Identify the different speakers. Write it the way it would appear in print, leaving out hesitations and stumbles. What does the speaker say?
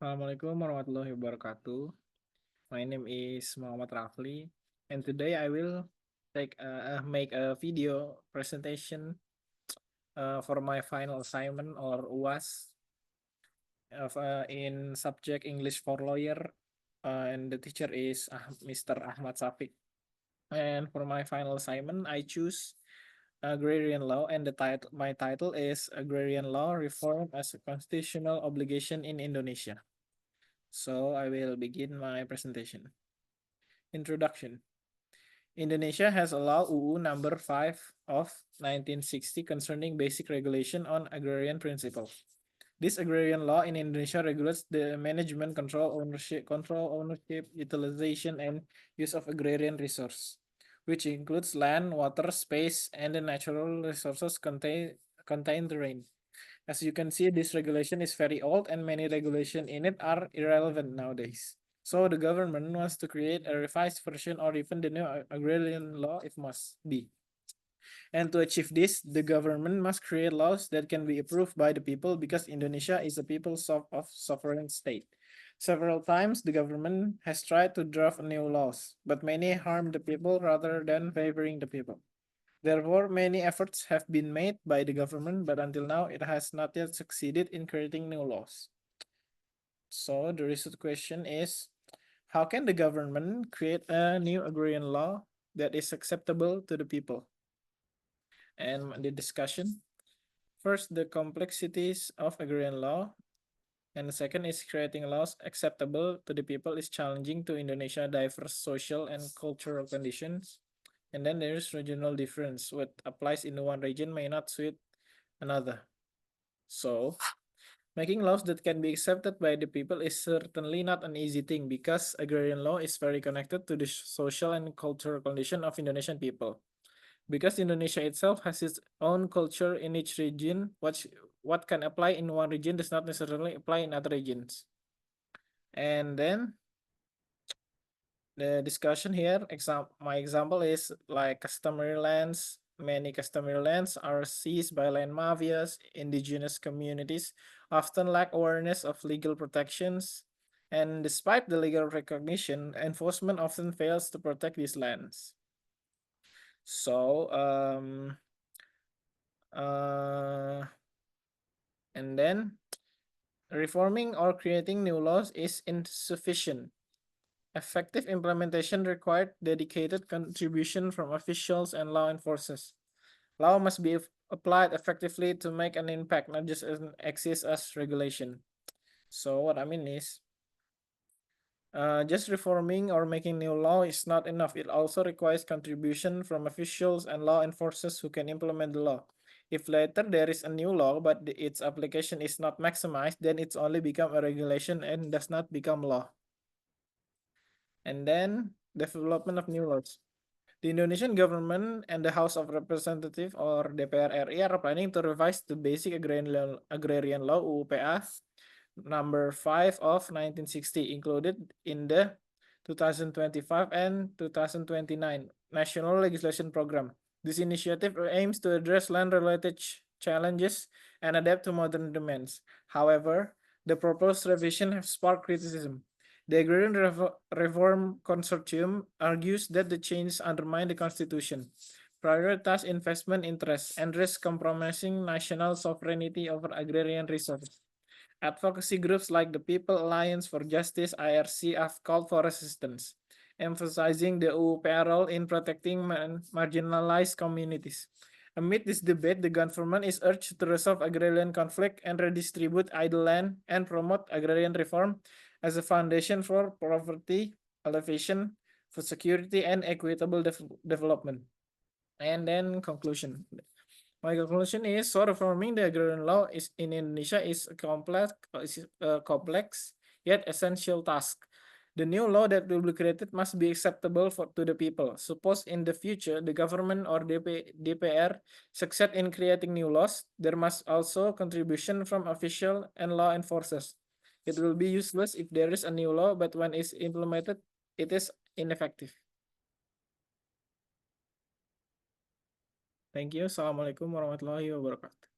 Speaker 1: Assalamualaikum warahmatullahi wabarakatuh. My name is Muhammad Rafli, and today I will make a video presentation for my final assignment or UAS in subject English for lawyer, and the teacher is Mr. Ahmad Safik. And for my final assignment, I choose agrarian law, and my title is Agrarian Law Reform as a Constitutional Obligation in Indonesia. So I will begin my presentation. Introduction. Indonesia has a law UU number 5 of 1960 concerning basic regulation on agrarian principles. This agrarian law in Indonesia regulates the management, ownership, utilization, and use of agrarian resource, which includes land, water, space, and the natural resources contained therein. As you can see, this regulation is very old and many regulations in it are irrelevant nowadays. So the government wants to create a revised version or even the new agrarian law if must be. And to achieve this, the government must create laws that can be approved by the people because Indonesia is a of sovereign state. Several times the government has tried to draft new laws, but many harm the people rather than favoring the people. Therefore, many efforts have been made by the government, but until now it has not yet succeeded in creating new laws. So the recent question is, how can the government create a new agrarian law that is acceptable to the people? And the discussion. First, the complexities of agrarian law. And the second is creating laws acceptable to the people is challenging to Indonesia diverse social and cultural conditions. And then there is regional difference. What applies in one region may not suit another. So, making laws that can be accepted by the people is certainly not an easy thing because agrarian law is very connected to the social and cultural condition of Indonesian people. Because Indonesia itself has its own culture in each region, what can apply in one region does not necessarily apply in other regions. And then the discussion here, my example is like customary lands. Many customary lands are seized by land mafias. Indigenous communities often lack awareness of legal protections. And despite the legal recognition, enforcement often fails to protect these lands. So, and then reforming or creating new laws is insufficient. Effective implementation required dedicated contribution from officials and law enforcers. Law must be applied effectively to make an impact, not just exist as regulation. So what I mean is, just reforming or making new law is not enough. It also requires contribution from officials and law enforcers who can implement the law. If later there is a new law but its application is not maximized, then it's only become a regulation and does not become law. And then development of new laws. The Indonesian government and the House of Representatives or DPR RI are planning to revise the basic agrarian law UUPA number 5 of 1960 included in the 2025 and 2029 National Legislation Program. This initiative aims to address land-related challenges and adapt to modern demands. However, the proposed revision has sparked criticism. The Agrarian Reform Consortium argues that the changes undermine the Constitution, prioritize investment interests, and risk compromising national sovereignty over agrarian resources. Advocacy groups like the People Alliance for Justice (IRC) have called for resistance, emphasizing the UUPA role in protecting marginalized communities. Amid this debate, the government is urged to resolve agrarian conflict and redistribute idle land and promote agrarian reform as a foundation for poverty alleviation, food security, and equitable development. And then conclusion. My conclusion is so reforming the agrarian law is in Indonesia is a complex yet essential task. The new law that will be created must be acceptable to the people. Suppose in the future the government or DPR succeed in creating new laws, there must also contribution from official and law enforcers. It will be useless if there is a new law, but when it's implemented, it is ineffective. Thank you. Assalamualaikum warahmatullahi wabarakatuh.